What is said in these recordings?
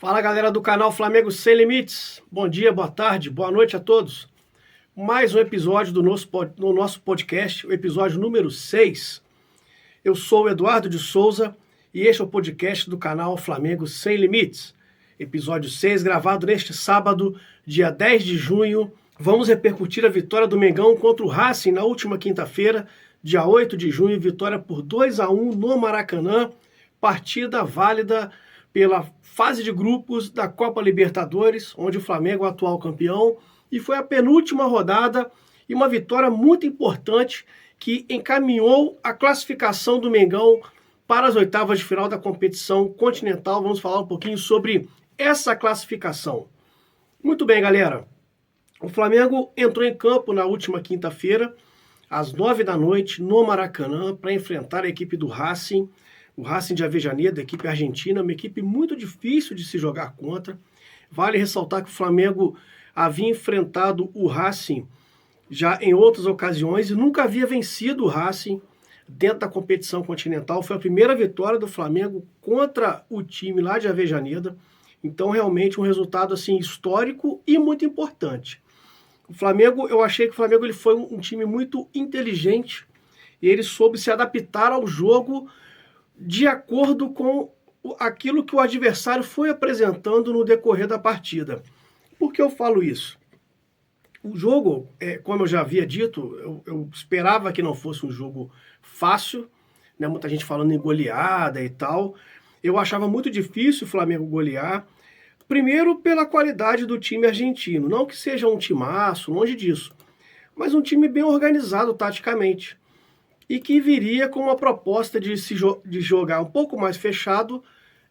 Fala galera do canal Flamengo Sem Limites, bom dia, boa tarde, boa noite a todos. Mais um episódio do nosso podcast, o episódio número 6. Eu sou o Eduardo de Souza e este é o podcast do canal Flamengo Sem Limites. Episódio 6, gravado neste sábado, dia 10 de junho. Vamos repercutir a vitória do Mengão contra o Racing na última quinta-feira, dia 8 de junho, vitória por 2-1 no Maracanã, partida válida pela fase de grupos da Copa Libertadores, onde o Flamengo é o atual campeão, e foi a penúltima rodada e uma vitória muito importante que encaminhou a classificação do Mengão para as oitavas de final da competição continental. Vamos falar um pouquinho sobre essa classificação. Muito bem, galera. O Flamengo entrou em campo na última quinta-feira, às 9 da noite, no Maracanã, para enfrentar a equipe do Racing. O Racing de Avejaneda, equipe argentina, uma equipe muito difícil de se jogar contra. Vale ressaltar que o Flamengo havia enfrentado o Racing já em outras ocasiões e nunca havia vencido o Racing dentro da competição continental. Foi a primeira vitória do Flamengo contra o time lá de Avejaneda. Então, realmente, um resultado assim histórico e muito importante. O Flamengo, eu achei que o Flamengo ele foi um time muito inteligente e ele soube se adaptar ao jogo de acordo com aquilo que o adversário foi apresentando no decorrer da partida. Por que eu falo isso? O jogo, como eu já havia dito, eu esperava que não fosse um jogo fácil, né? Muita gente falando em goleada e tal. Eu achava muito difícil o Flamengo golear, primeiro pela qualidade do time argentino, não que seja um timaço, longe disso, mas um time bem organizado taticamente, e que viria com uma proposta de jogar um pouco mais fechado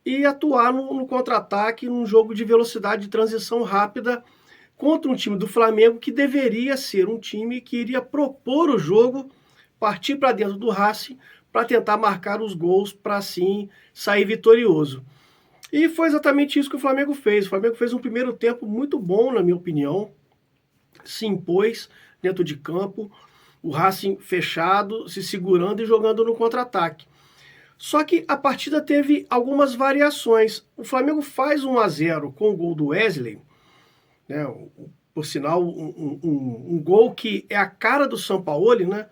e atuar no contra-ataque, num jogo de velocidade de transição rápida contra um time do Flamengo que deveria ser um time que iria propor o jogo, partir para dentro do Racing para tentar marcar os gols para assim sair vitorioso. E foi exatamente isso que o Flamengo fez. O Flamengo fez um primeiro tempo muito bom, na minha opinião, se impôs dentro de campo, o Racing fechado, se segurando e jogando no contra-ataque. Só que a partida teve algumas variações. O Flamengo faz 1-0 com o gol do Wesley, né? Por sinal, um gol que é a cara do Sampaoli, né?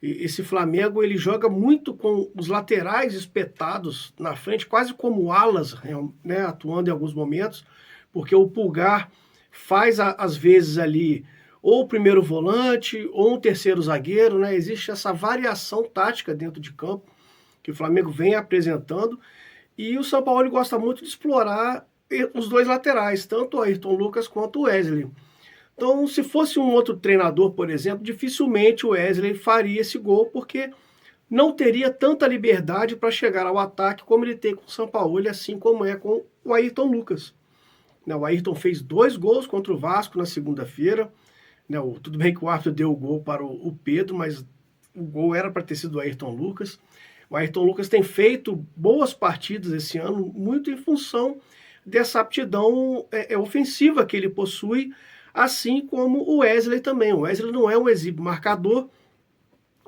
Esse Flamengo ele joga muito com os laterais espetados na frente, quase como alas, né? Atuando em alguns momentos, porque o Pulgar faz às vezes ali ou o primeiro volante, ou um terceiro zagueiro, né? Existe essa variação tática dentro de campo que o Flamengo vem apresentando, e o Sampaoli gosta muito de explorar os dois laterais, tanto o Ayrton Lucas quanto o Wesley. Então, se fosse um outro treinador, por exemplo, dificilmente o Wesley faria esse gol, porque não teria tanta liberdade para chegar ao ataque como ele tem com o Sampaoli, assim como é com o Ayrton Lucas. O Ayrton fez 2 gols contra o Vasco na segunda-feira. Tudo bem que o árbitro deu o gol para o Pedro, mas o gol era para ter sido do Ayrton Lucas. O Ayrton Lucas tem feito boas partidas esse ano, muito em função dessa aptidão ofensiva que ele possui, assim como o Wesley também. O Wesley não é um exímio marcador,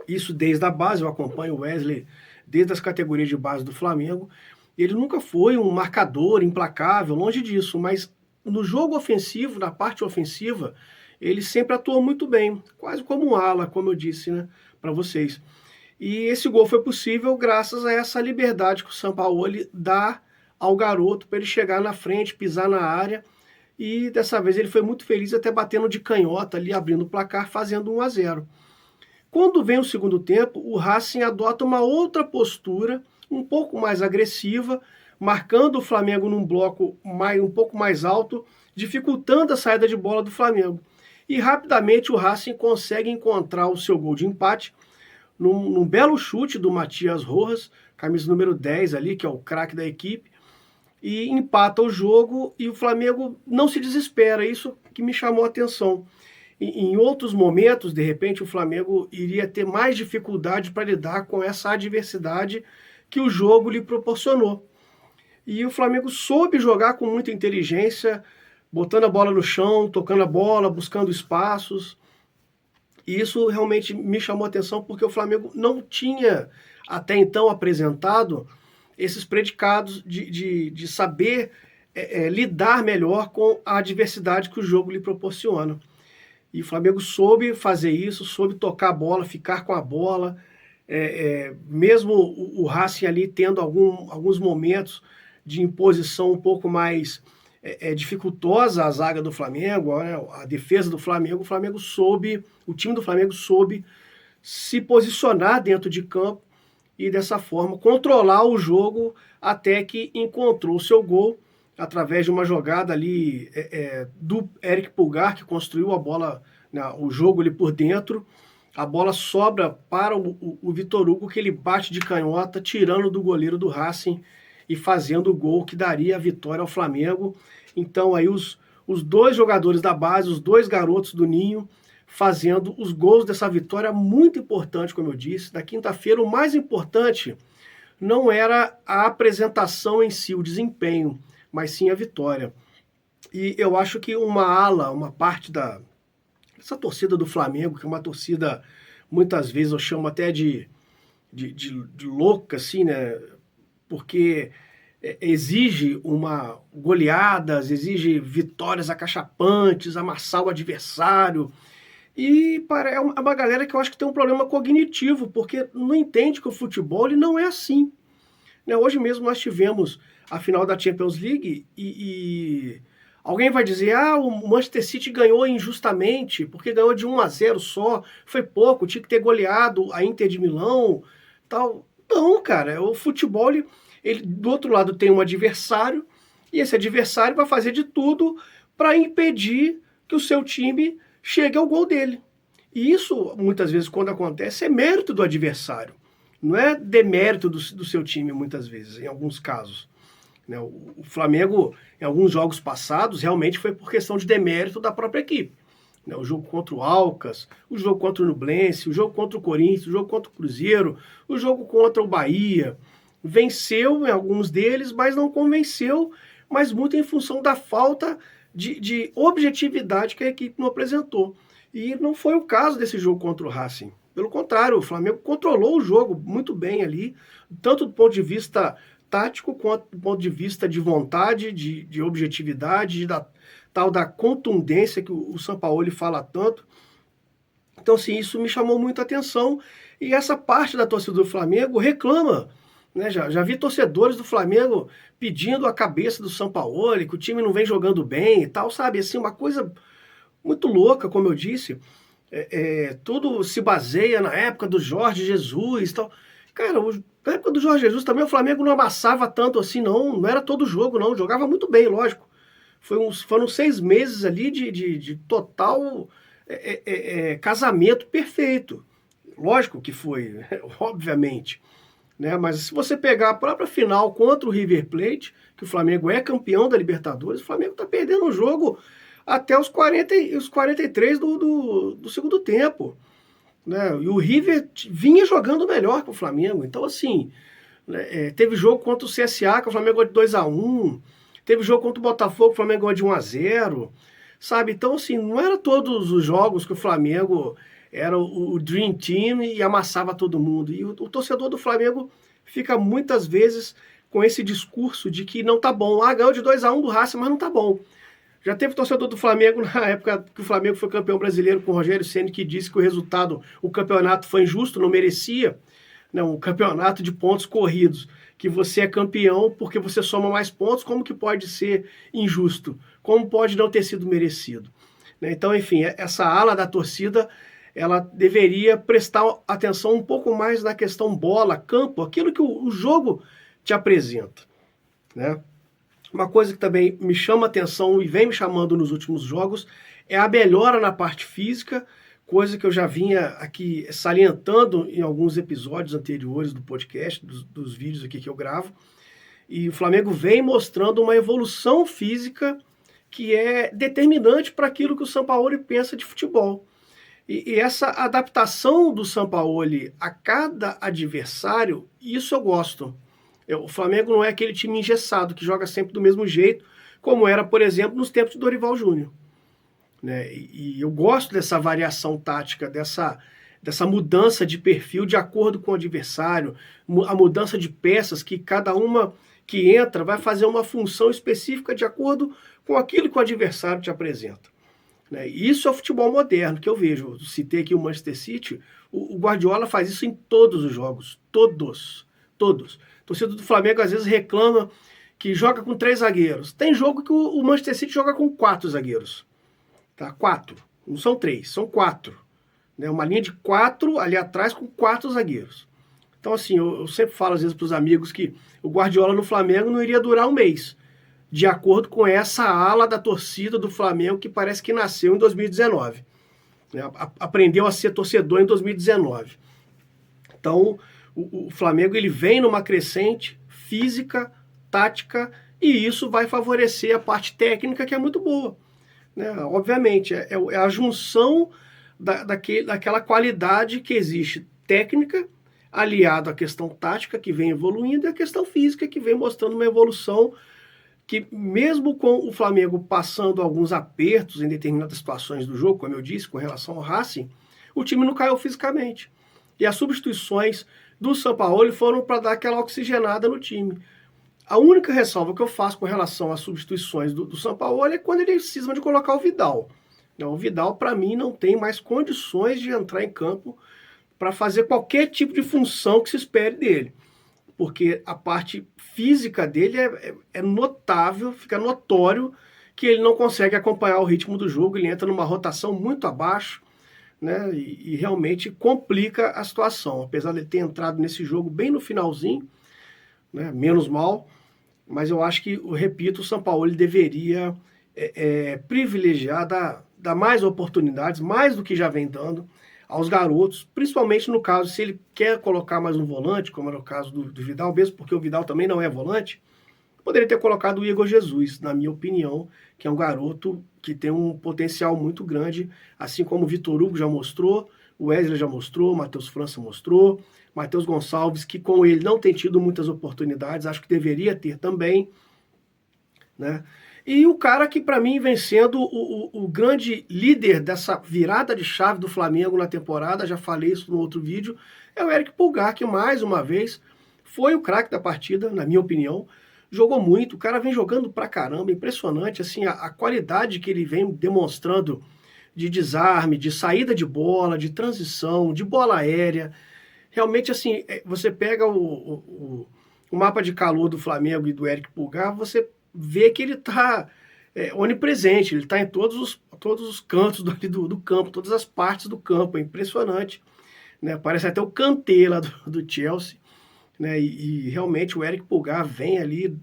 isso desde a base, eu acompanho o Wesley desde as categorias de base do Flamengo. Ele nunca foi um marcador implacável, longe disso, mas no jogo ofensivo, na parte ofensiva, ele sempre atuou muito bem, quase como um ala, como eu disse, né, para vocês. E esse gol foi possível graças a essa liberdade que o Sampaoli dá ao garoto para ele chegar na frente, pisar na área, e dessa vez ele foi muito feliz, até batendo de canhota ali, abrindo o placar, fazendo 1-0. Quando vem o segundo tempo, o Racing adota uma outra postura, um pouco mais agressiva, marcando o Flamengo num bloco um pouco mais alto, dificultando a saída de bola do Flamengo. E rapidamente o Racing consegue encontrar o seu gol de empate num belo chute do Matias Rojas, camisa número 10 ali, que é o craque da equipe, e empata o jogo e o Flamengo não se desespera. Isso que me chamou a atenção. Em outros momentos, de repente, o Flamengo iria ter mais dificuldade para lidar com essa adversidade que o jogo lhe proporcionou. E o Flamengo soube jogar com muita inteligência, botando a bola no chão, tocando a bola, buscando espaços. E isso realmente me chamou a atenção, porque o Flamengo não tinha até então apresentado esses predicados de saber lidar melhor com a adversidade que o jogo lhe proporciona. E o Flamengo soube fazer isso, soube tocar a bola, ficar com a bola, mesmo o Racing ali tendo alguns momentos de imposição um pouco mais dificultosa a zaga do Flamengo, né, a defesa do Flamengo, o time do Flamengo soube se posicionar dentro de campo e dessa forma controlar o jogo até que encontrou o seu gol através de uma jogada ali do Eric Pulgar, que construiu a bola, né, o jogo ali por dentro. A bola sobra para o Vitor Hugo, que ele bate de canhota, tirando do goleiro do Racing e fazendo o gol que daria a vitória ao Flamengo. Então aí os dois jogadores da base, os dois garotos do Ninho, fazendo os gols dessa vitória muito importante, como eu disse. Na quinta-feira, o mais importante não era a apresentação em si, o desempenho, mas sim a vitória. E eu acho que uma parte dessa torcida do Flamengo, que é uma torcida, muitas vezes eu chamo até de louca, assim, né? Porque exige goleadas, exige vitórias acachapantes, amassar o adversário. E é uma galera que eu acho que tem um problema cognitivo, porque não entende que o futebol ele não é assim. Né? Hoje mesmo nós tivemos a final da Champions League e alguém vai dizer, o Manchester City ganhou injustamente, porque ganhou de 1-0 só, foi pouco, tinha que ter goleado a Inter de Milão, tal. Não, cara, o futebol, ele do outro lado tem um adversário, e esse adversário vai fazer de tudo para impedir que o seu time chegue ao gol dele. E isso, muitas vezes, quando acontece, é mérito do adversário. Não é demérito do seu time, muitas vezes, em alguns casos. Né? O Flamengo, em alguns jogos passados, realmente foi por questão de demérito da própria equipe. Né? O jogo contra o Alcas, o jogo contra o Nublense, o jogo contra o Corinthians, o jogo contra o Cruzeiro, o jogo contra o Bahia. Venceu em alguns deles, mas não convenceu, mas muito em função da falta de objetividade que a equipe não apresentou. E não foi o caso desse jogo contra o Racing. Pelo contrário, o Flamengo controlou o jogo muito bem ali, tanto do ponto de vista tático quanto do ponto de vista de vontade, de objetividade, da contundência que o Sampaoli fala tanto. Então, assim, isso me chamou muita atenção. E essa parte da torcida do Flamengo reclama. Né? Já vi torcedores do Flamengo pedindo a cabeça do Sampaoli, que o time não vem jogando bem e tal, sabe? Assim, uma coisa muito louca, como eu disse. Tudo se baseia na época do Jorge Jesus e tal. Cara, na época do Jorge Jesus também o Flamengo não amassava tanto assim, não era todo jogo, não. Jogava muito bem, lógico. Foram 6 meses ali de total casamento perfeito. Lógico que foi, obviamente. Né? Mas se você pegar a própria final contra o River Plate, que o Flamengo é campeão da Libertadores, o Flamengo está perdendo o jogo até os 43 do segundo tempo. Né? E o River vinha jogando melhor que o Flamengo. Então, assim, né, teve jogo contra o CSA, que o Flamengo ganhou de 2-1. Teve jogo contra o Botafogo, que o Flamengo ganhou de 1-0. Sabe? Então, assim, não era todos os jogos que o Flamengo era o Dream Team e amassava todo mundo. E o torcedor do Flamengo fica muitas vezes com esse discurso de que não tá bom. Ganhou de 2-1 do Racing, mas não tá bom. Já teve torcedor do Flamengo na época que o Flamengo foi campeão brasileiro com o Rogério Ceni, que disse que o campeonato foi injusto, não merecia. Né, um campeonato de pontos corridos, que você é campeão porque você soma mais pontos, como que pode ser injusto? Como pode não ter sido merecido? Né, então, enfim, essa ala da torcida, ela deveria prestar atenção um pouco mais na questão bola, campo, aquilo que o jogo te apresenta. Né? Uma coisa que também me chama atenção e vem me chamando nos últimos jogos é a melhora na parte física, coisa que eu já vinha aqui salientando em alguns episódios anteriores do podcast, dos vídeos aqui que eu gravo. E o Flamengo vem mostrando uma evolução física que é determinante para aquilo que o Sampaoli pensa de futebol. E essa adaptação do Sampaoli a cada adversário, isso eu gosto. O Flamengo não é aquele time engessado que joga sempre do mesmo jeito, como era, por exemplo, nos tempos de Dorival Júnior. Né? E eu gosto dessa variação tática, dessa mudança de perfil de acordo com o adversário, a mudança de peças que que entra vai fazer uma função específica de acordo com aquilo que o adversário te apresenta. Né? Isso é o futebol moderno que eu vejo. Eu citei aqui o Manchester City, o Guardiola faz isso em todos os jogos, todos. O torcedor do Flamengo às vezes reclama que joga com 3 zagueiros. Tem jogo que o Manchester City joga com 4 zagueiros. Tá? 4, não são 3, são 4. Né? Uma linha de 4 ali atrás com 4 zagueiros. Então assim, eu sempre falo às vezes para os amigos que o Guardiola no Flamengo não iria durar um mês, de acordo com essa ala da torcida do Flamengo que parece que nasceu em 2019. Né? Aprendeu a ser torcedor em 2019. Então, o Flamengo ele vem numa crescente física, tática, e isso vai favorecer a parte técnica, que é muito boa. Né? Obviamente, é a junção daquela qualidade que existe técnica, aliado à questão tática, que vem evoluindo, e a questão física, que vem mostrando uma evolução que, mesmo com o Flamengo passando alguns apertos em determinadas situações do jogo, como eu disse, com relação ao Racing, o time não caiu fisicamente. E as substituições do Sampaoli foram para dar aquela oxigenada no time. A única ressalva que eu faço com relação às substituições do Sampaoli é quando ele cisma de colocar o Vidal. Não, o Vidal, para mim, não tem mais condições de entrar em campo para fazer qualquer tipo de função que se espere dele. Porque a parte física dele é notável, fica notório que ele não consegue acompanhar o ritmo do jogo, ele entra numa rotação muito abaixo, né, e realmente complica a situação. Apesar de ele ter entrado nesse jogo bem no finalzinho, né, menos mal, mas eu acho que, eu repito, o Sampaoli deveria privilegiar, dar mais oportunidades, mais do que já vem dando, aos garotos, principalmente no caso, se ele quer colocar mais um volante, como era o caso do Vidal, mesmo porque o Vidal também não é volante, poderia ter colocado o Igor Jesus, na minha opinião, que é um garoto que tem um potencial muito grande, assim como o Vitor Hugo já mostrou, o Wesley já mostrou, o Matheus França mostrou, Matheus Gonçalves, que com ele não tem tido muitas oportunidades, acho que deveria ter também, né? E o cara que para mim vem sendo o grande líder dessa virada de chave do Flamengo na temporada, já falei isso no outro vídeo, é o Eric Pulgar, que mais uma vez foi o craque da partida, na minha opinião, jogou muito, o cara vem jogando pra caramba, impressionante, assim, a qualidade que ele vem demonstrando de desarme, de saída de bola, de transição, de bola aérea, realmente assim, você pega o mapa de calor do Flamengo e do Eric Pulgar, você vê que ele está onipresente, ele está em todos os cantos do campo, todas as partes do campo, é impressionante. Né? Parece até o Kanté lá do Chelsea. Né? E realmente o Eric Pulgar vem ali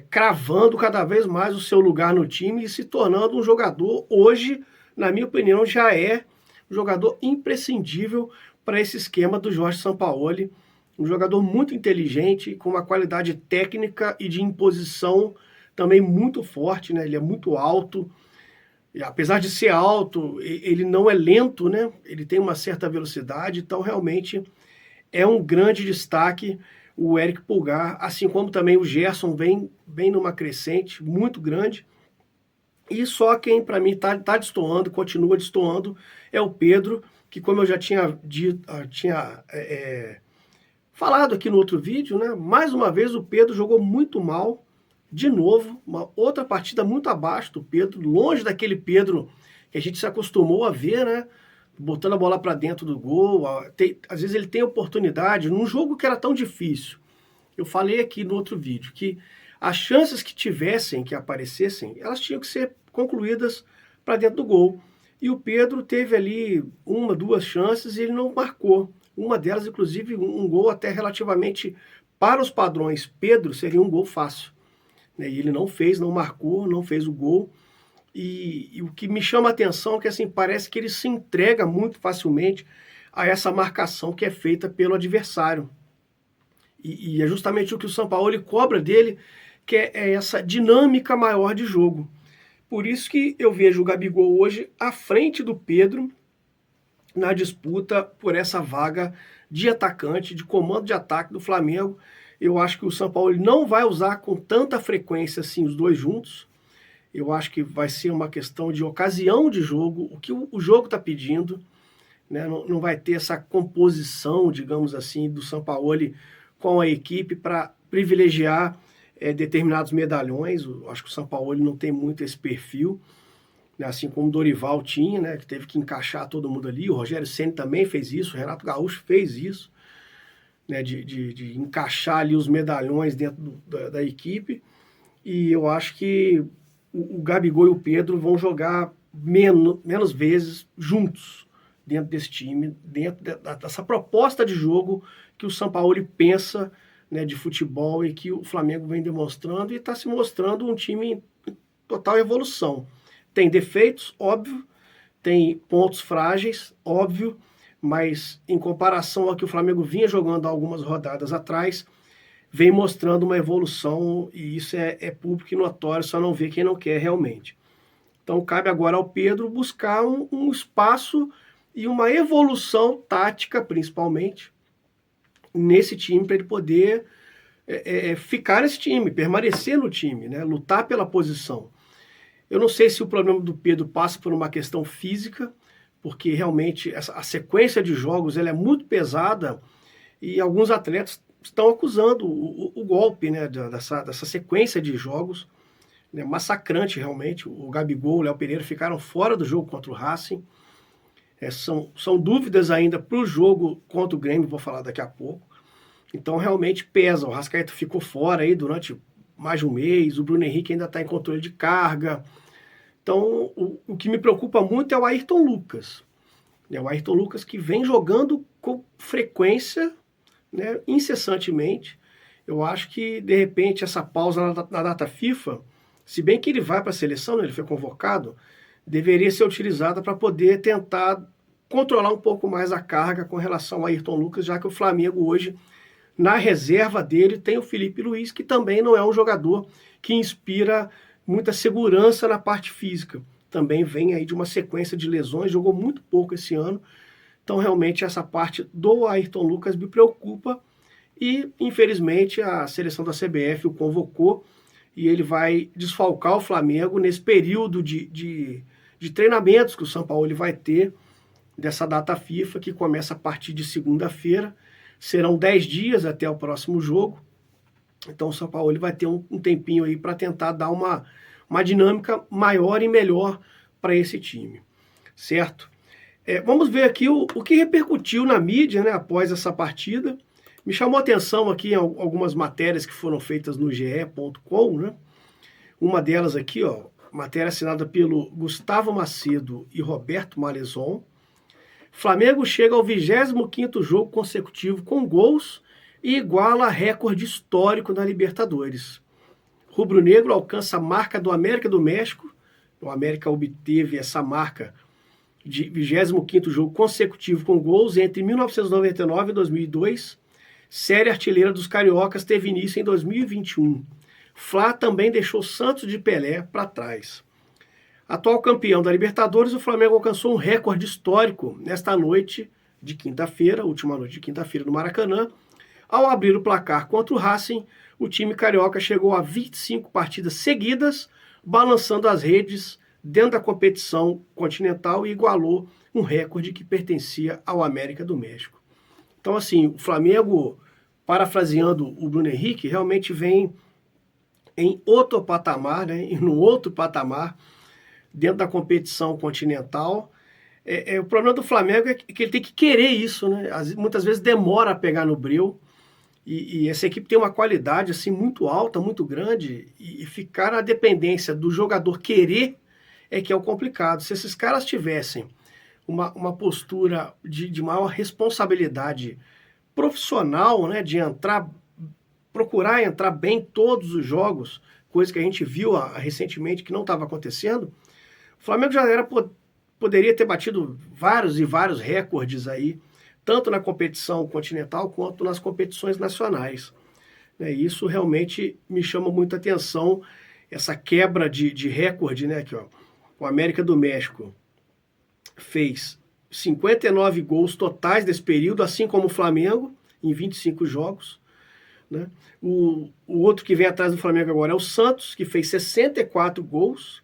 cravando cada vez mais o seu lugar no time e se tornando um jogador, hoje, na minha opinião, já é um jogador imprescindível para esse esquema do Jorge Sampaoli. Um jogador muito inteligente, com uma qualidade técnica e de imposição também muito forte, né? Ele é muito alto, e apesar de ser alto, ele não é lento, né? Ele tem uma certa velocidade, então realmente é um grande destaque o Eric Pulgar, assim como também o Gerson vem numa crescente muito grande. E só quem para mim tá destoando, continua destoando, é o Pedro, que como eu já tinha dito, falado aqui no outro vídeo, né? Mais uma vez o Pedro jogou muito mal, de novo, uma outra partida muito abaixo do Pedro, longe daquele Pedro que a gente se acostumou a ver, né? Botando a bola para dentro do gol, às vezes ele tem oportunidade, num jogo que era tão difícil. Eu falei aqui no outro vídeo que as chances que tivessem, que aparecessem, elas tinham que ser concluídas para dentro do gol. E o Pedro teve ali 1, 2 chances e ele não marcou. Uma delas, inclusive, um gol até relativamente, para os padrões Pedro, seria um gol fácil. Né? E ele não fez, não marcou, não fez o gol. E o que me chama a atenção é que assim, parece que ele se entrega muito facilmente a essa marcação que é feita pelo adversário. E é justamente o que o Sampaoli cobra dele, que é essa dinâmica maior de jogo. Por isso que eu vejo o Gabigol hoje à frente do Pedro na disputa por essa vaga de atacante, de comando de ataque do Flamengo. Eu acho que o Sampaoli não vai usar com tanta frequência assim os dois juntos. Eu acho que vai ser uma questão de ocasião de jogo, o que o jogo está pedindo. Né? Não vai ter essa composição, digamos assim, do Sampaoli com a equipe para privilegiar determinados medalhões. Acho que o Sampaoli não tem muito esse perfil, né? Assim como o Dorival tinha, né? Que teve que encaixar todo mundo ali. O Rogério Ceni também fez isso, o Renato Gaúcho fez isso, né? De encaixar ali os medalhões dentro da equipe. E eu acho que o Gabigol e o Pedro vão jogar menos vezes juntos dentro desse time, dentro dessa proposta de jogo que o Sampaoli pensa, né, de futebol, e que o Flamengo vem demonstrando, e está se mostrando um time em total evolução. Tem defeitos, óbvio, tem pontos frágeis, óbvio, mas em comparação ao que o Flamengo vinha jogando há algumas rodadas atrás, vem mostrando uma evolução, e isso é público e notório, só não vê quem não quer realmente. Então cabe agora ao Pedro buscar um espaço e uma evolução tática, principalmente, nesse time, para ele poder ficar nesse time, permanecer no time, né? Lutar pela posição. Eu não sei se o problema do Pedro passa por uma questão física, porque realmente a sequência de jogos ela é muito pesada, e alguns atletas estão acusando o golpe, né, dessa sequência de jogos, né, massacrante realmente. O Gabigol, o Léo Pereira ficaram fora do jogo contra o Racing. São dúvidas ainda para o jogo contra o Grêmio, vou falar daqui a pouco. Então realmente pesa. O Rascaeta ficou fora aí durante mais de um mês, o Bruno Henrique ainda está em controle de carga. Então o que me preocupa muito é o Ayrton Lucas. O Ayrton Lucas que vem jogando com frequência, né, incessantemente. Eu acho que, de repente, essa pausa na data FIFA, se bem que ele vai para a seleção, né, ele foi convocado, deveria ser utilizada para poder tentar controlar um pouco mais a carga com relação ao Ayrton Lucas, já que o Flamengo hoje, na reserva dele, tem o Felipe Luiz, que também não é um jogador que inspira muita segurança na parte física. Também vem aí de uma sequência de lesões, jogou muito pouco esse ano. Então, realmente, essa parte do Ayrton Lucas me preocupa, e, infelizmente, a seleção da CBF o convocou, e ele vai desfalcar o Flamengo nesse período de treinamentos que o Sampaoli vai ter dessa data FIFA, que começa a partir de segunda-feira. Serão 10 dias até o próximo jogo. Então o Sampaoli vai ter um tempinho aí para tentar dar uma dinâmica maior e melhor para esse time, certo? Vamos ver aqui o que repercutiu na mídia, né, após essa partida. Me chamou a atenção aqui algumas matérias que foram feitas no ge.com, né? Uma delas aqui, ó, matéria assinada pelo Gustavo Macedo e Roberto Malezon. Flamengo chega ao 25º jogo consecutivo com gols e iguala recorde histórico na Libertadores. Rubro-negro alcança a marca do América do México. O América obteve essa marca de 25º jogo consecutivo com gols entre 1999 e 2002. Série artilheira dos cariocas teve início em 2021. Fla também deixou Santos de Pelé para trás. Atual campeão da Libertadores, o Flamengo alcançou um recorde histórico nesta noite de quinta-feira, última noite de quinta-feira no Maracanã. Ao abrir o placar contra o Racing, o time carioca chegou a 25 partidas seguidas, balançando as redes dentro da competição continental, e igualou um recorde que pertencia ao América do México. Então, assim, o Flamengo, parafraseando o Bruno Henrique, realmente vem em outro patamar, né, no outro patamar, dentro da competição continental. O problema do Flamengo é que ele tem que querer isso, né? Muitas vezes demora a pegar no breu, e essa equipe tem uma qualidade assim muito alta, muito grande, e ficar na dependência do jogador querer é que é o complicado. Se esses caras tivessem uma postura de maior responsabilidade profissional, né, de procurar entrar bem em todos os jogos, coisa que a gente viu recentemente que não estava acontecendo, o Flamengo já poderia ter batido vários e vários recordes aí, tanto na competição continental quanto nas competições nacionais. Isso realmente me chama muita atenção, essa quebra de recorde, né? Aqui, ó, o América do México fez 59 gols totais desse período, assim como o Flamengo, em 25 jogos. Né? O outro que vem atrás do Flamengo agora é o Santos, que fez 64 gols,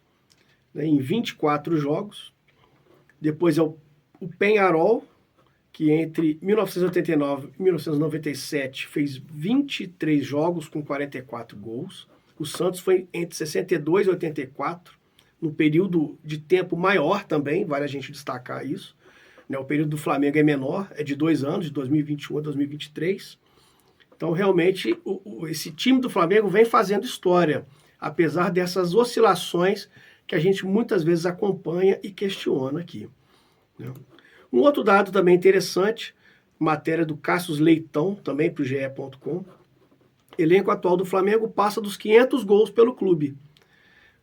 né, em 24 jogos. Depois é o Peñarol, que entre 1989 e 1997 fez 23 jogos com 44 gols. O Santos foi entre 62 e 84, num período de tempo maior também, vale a gente destacar isso. Né? O período do Flamengo é menor, é de 2 anos, de 2021 a 2023. Então, realmente, esse time do Flamengo vem fazendo história, apesar dessas oscilações que a gente muitas vezes acompanha e questiona aqui. Né? Um outro dado também interessante, matéria do Cassius Leitão, também para o GE.com, elenco atual do Flamengo passa dos 500 gols pelo clube.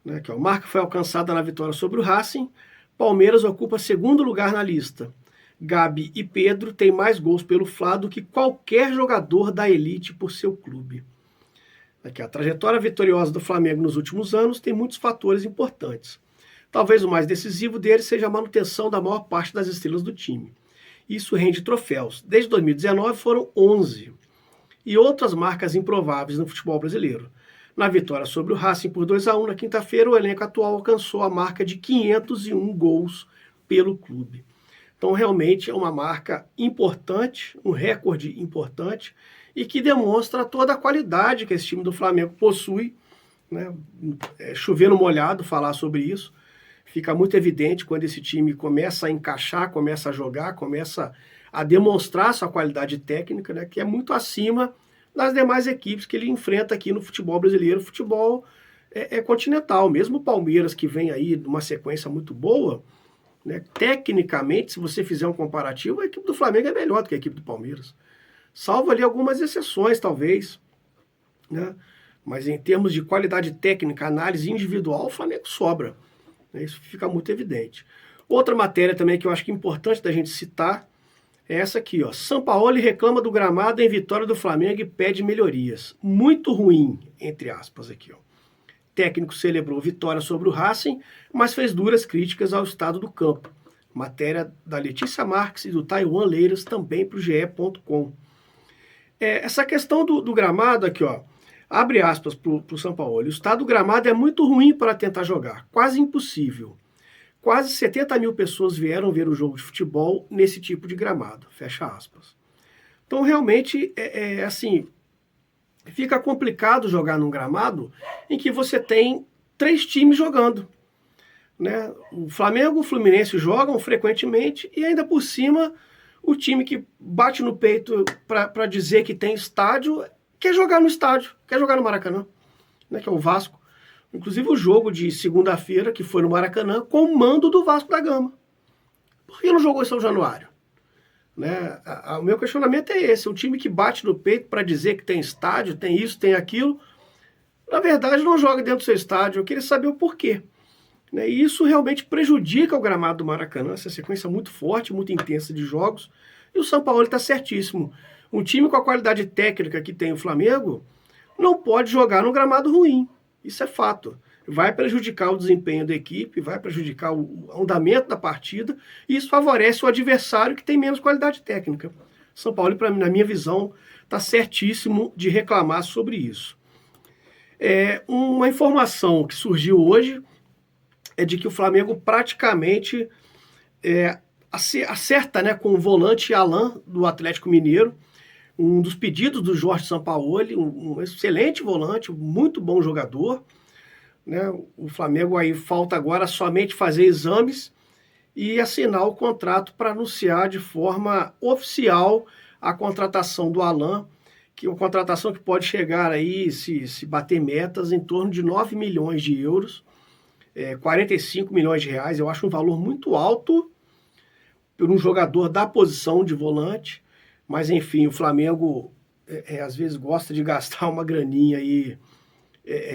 Né, que a marca foi alcançada na vitória sobre o Racing, Palmeiras ocupa segundo lugar na lista. Gabi e Pedro têm mais gols pelo Fla do que qualquer jogador da elite por seu clube. Aqui, a trajetória vitoriosa do Flamengo nos últimos anos tem muitos fatores importantes. Talvez o mais decisivo deles seja a manutenção da maior parte das estrelas do time. Isso rende troféus. Desde 2019 foram 11. E outras marcas improváveis no futebol brasileiro. Na vitória sobre o Racing por 2-1 na quinta-feira, o elenco atual alcançou a marca de 501 gols pelo clube. Então, realmente é uma marca importante, um recorde importante, e que demonstra toda a qualidade que esse time do Flamengo possui. Né? É chover no molhado falar sobre isso. Fica muito evidente quando esse time começa a encaixar, começa a jogar, começa a demonstrar sua qualidade técnica, né? Que é muito acima das demais equipes que ele enfrenta aqui no futebol brasileiro. O futebol é continental. Mesmo o Palmeiras, que vem aí numa sequência muito boa, né? Tecnicamente, se você fizer um comparativo, a equipe do Flamengo é melhor do que a equipe do Palmeiras. Salvo ali algumas exceções, talvez. Né? Mas em termos de qualidade técnica, análise individual, o Flamengo sobra. Isso fica muito evidente. Outra matéria também que eu acho que é importante da gente citar é essa aqui, ó. Sampaoli reclama do gramado em vitória do Flamengo e pede melhorias. Muito ruim, entre aspas, aqui, ó. Técnico celebrou vitória sobre o Racing, mas fez duras críticas ao estado do campo. Matéria da Letícia Marques e do Taiwan Leiras, também para o GE.com. Essa questão do gramado aqui, ó. Abre aspas para o Sampaoli. O estado do gramado é muito ruim para tentar jogar, quase impossível. Quase 70 mil pessoas vieram ver o jogo de futebol nesse tipo de gramado, fecha aspas. Então, realmente, assim, fica complicado jogar num gramado em que você tem 3 times jogando. Né? O Flamengo e o Fluminense jogam frequentemente e ainda por cima o time que bate no peito para dizer que tem estádio quer jogar no estádio, quer jogar no Maracanã, né, que é o Vasco. Inclusive o jogo de segunda-feira, que foi no Maracanã, com o mando do Vasco da Gama. Por que não jogou em São Januário? Né? O meu questionamento é esse, um time que bate no peito para dizer que tem estádio, tem isso, tem aquilo, na verdade não joga dentro do seu estádio. Eu queria saber o porquê. Né? E isso realmente prejudica o gramado do Maracanã, essa sequência muito forte, muito intensa de jogos, e o Sampaoli está certíssimo. Um time com a qualidade técnica que tem o Flamengo não pode jogar num gramado ruim. Isso é fato. Vai prejudicar o desempenho da equipe, vai prejudicar o andamento da partida, e isso favorece o adversário que tem menos qualidade técnica. São Paulo, na minha visão, está certíssimo de reclamar sobre isso. Uma informação que surgiu hoje é de que o Flamengo praticamente acerta, né, com o volante Alan do Atlético Mineiro, um dos pedidos do Jorge Sampaoli, um excelente volante, muito bom jogador. Né? O Flamengo aí falta agora somente fazer exames e assinar o contrato para anunciar de forma oficial a contratação do Alan, que é uma contratação que pode chegar aí, se bater metas, em torno de 9 milhões de euros, 45 milhões de reais. Eu acho um valor muito alto por um jogador da posição de volante. Mas, enfim, o Flamengo às vezes gosta de gastar uma graninha aí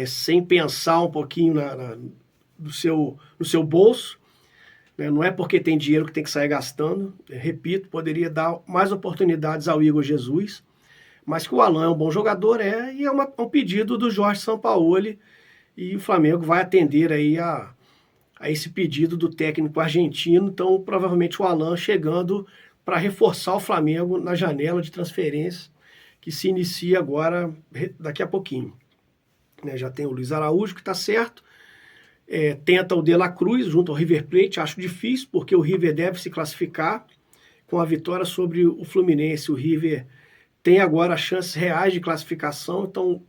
sem pensar um pouquinho no seu bolso. Né? Não é porque tem dinheiro que tem que sair gastando. Repito, poderia dar mais oportunidades ao Igor Jesus, mas que o Alan é um bom jogador, e é um pedido do Jorge Sampaoli, e o Flamengo vai atender aí a esse pedido do técnico argentino. Então, provavelmente o Alan chegando para reforçar o Flamengo na janela de transferência que se inicia agora, daqui a pouquinho. Né, já tem o Luiz Araújo, que está certo, tenta o De La Cruz junto ao River Plate, acho difícil, porque o River deve se classificar com a vitória sobre o Fluminense. O River tem agora chances reais de classificação, então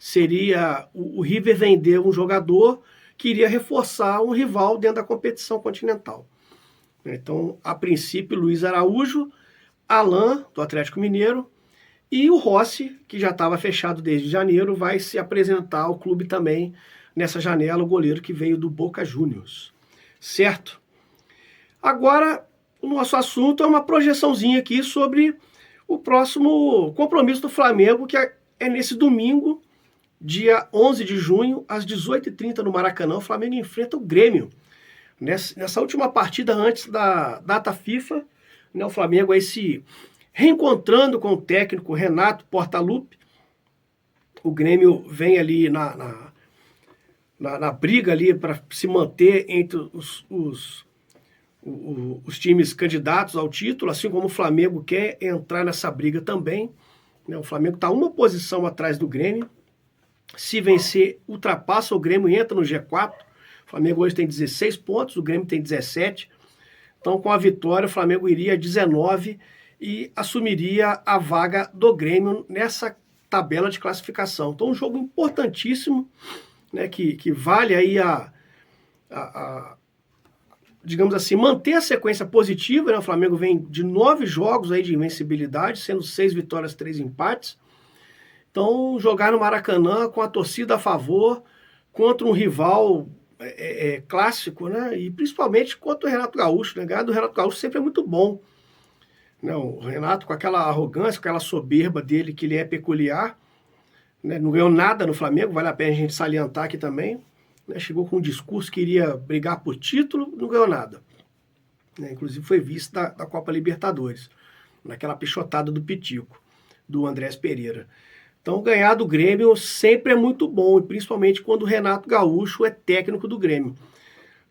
seria o River vender um jogador que iria reforçar um rival dentro da competição continental. Então, a princípio, Luiz Araújo, Alain, do Atlético Mineiro, e o Rossi, que já estava fechado desde janeiro, vai se apresentar ao clube também nessa janela, o goleiro que veio do Boca Juniors. Certo? Agora, o nosso assunto é uma projeçãozinha aqui sobre o próximo compromisso do Flamengo, que é nesse domingo, dia 11 de junho, às 18h30 no Maracanã. O Flamengo enfrenta o Grêmio. Nessa última partida antes da data FIFA, né, o Flamengo aí se reencontrando com o técnico Renato Portaluppi. O Grêmio vem ali na briga ali para se manter entre os times candidatos ao título, assim como o Flamengo quer entrar nessa briga também. O Flamengo está uma posição atrás do Grêmio. Se vencer, ultrapassa o Grêmio e entra no G4. O Flamengo hoje tem 16 pontos, o Grêmio tem 17. Então, com a vitória, o Flamengo iria a 19 e assumiria a vaga do Grêmio nessa tabela de classificação. Então, um jogo importantíssimo, né, que vale aí digamos assim, manter a sequência positiva, né? O Flamengo vem de 9 jogos aí de invencibilidade, sendo 6 vitórias, 3 empates. Então, jogar no Maracanã com a torcida a favor, contra um rival clássico, né? E principalmente contra o Renato Gaúcho, né? Ganhar do Renato Gaúcho sempre é muito bom. Não, o Renato, com aquela arrogância, com aquela soberba dele, que ele é peculiar, né? Não ganhou nada no Flamengo, vale a pena a gente salientar aqui também. Né? Chegou com um discurso que iria brigar por título, não ganhou nada. Né? Inclusive foi vice da Copa Libertadores, naquela pichotada do Pitico, do Andrés Pereira. Então, ganhar do Grêmio sempre é muito bom, e principalmente quando o Renato Gaúcho é técnico do Grêmio.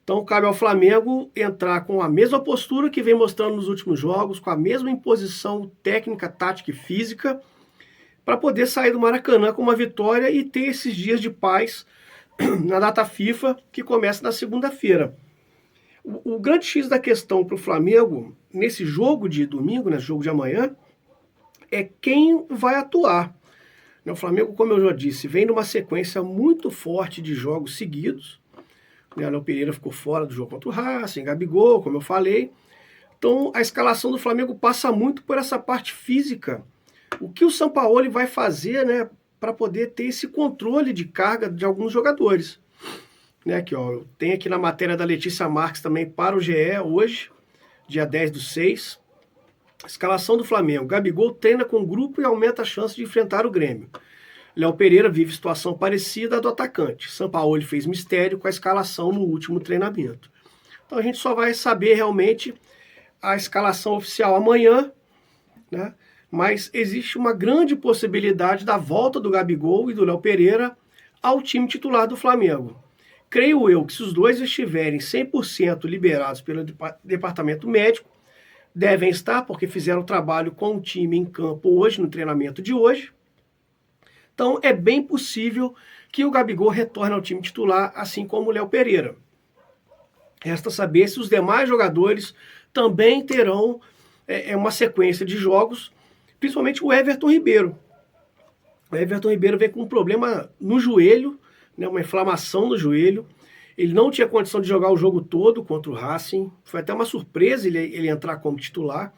Então, cabe ao Flamengo entrar com a mesma postura que vem mostrando nos últimos jogos, com a mesma imposição técnica, tática e física, para poder sair do Maracanã com uma vitória e ter esses dias de paz na data FIFA, que começa na segunda-feira. O grande X da questão para o Flamengo, nesse jogo de domingo, nesse jogo de amanhã, é quem vai atuar. O Flamengo, como eu já disse, vem numa sequência muito forte de jogos seguidos. O Léo Pereira ficou fora do jogo contra o Racing, Gabigol, como eu falei. Então, a escalação do Flamengo passa muito por essa parte física. O que o Sampaoli vai fazer, né, para poder ter esse controle de carga de alguns jogadores. Né, aqui, ó, eu tenho aqui na matéria da Letícia Marques também para o GE hoje, dia 10/6. Escalação do Flamengo. Gabigol treina com o grupo e aumenta a chance de enfrentar o Grêmio. Léo Pereira vive situação parecida à do atacante. Sampaoli fez mistério com a escalação no último treinamento. Então a gente só vai saber realmente a escalação oficial amanhã, né? Mas existe uma grande possibilidade da volta do Gabigol e do Léo Pereira ao time titular do Flamengo. Creio eu que se os dois estiverem 100% liberados pelo departamento médico, devem estar, porque fizeram o trabalho com o time em campo hoje, no treinamento de hoje. Então, é bem possível que o Gabigol retorne ao time titular, assim como o Léo Pereira. Resta saber se os demais jogadores também terão uma sequência de jogos, principalmente o Everton Ribeiro. O Everton Ribeiro vem com um problema no joelho, né, uma inflamação no joelho. Ele não tinha condição de jogar o jogo todo contra o Racing. Foi até uma surpresa ele entrar como titular,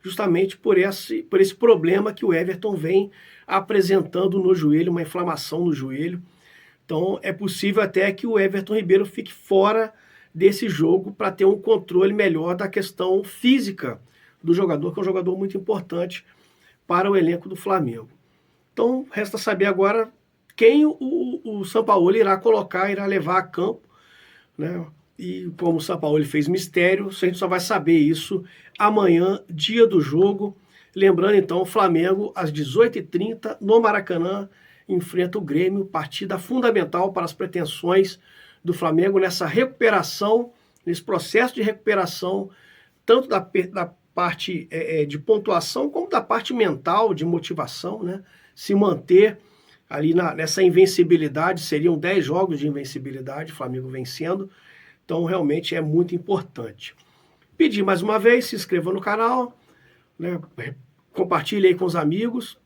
justamente por esse problema que o Everton vem apresentando no joelho, uma inflamação no joelho. Então é possível até que o Everton Ribeiro fique fora desse jogo para ter um controle melhor da questão física do jogador, que é um jogador muito importante para o elenco do Flamengo. Então resta saber agora quem o Sampaoli irá colocar, irá levar a campo, né? E como o Sampaoli fez mistério, a gente só vai saber isso amanhã, dia do jogo. Lembrando então, o Flamengo às 18h30 no Maracanã enfrenta o Grêmio, partida fundamental para as pretensões do Flamengo nessa recuperação, nesse processo de recuperação, tanto da parte de pontuação como da parte mental, de motivação, né? Se manter ali nessa invencibilidade, seriam 10 jogos de invencibilidade, o Flamengo vencendo. Então, realmente é muito importante. Pedir mais uma vez, se inscreva no canal, né? Compartilhe aí com os amigos.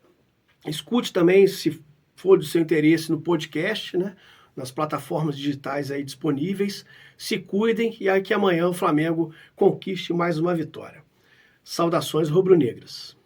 Escute também, se for do seu interesse no podcast, né? Nas plataformas digitais aí disponíveis. Se cuidem e aí que amanhã o Flamengo conquiste mais uma vitória. Saudações rubro-negras.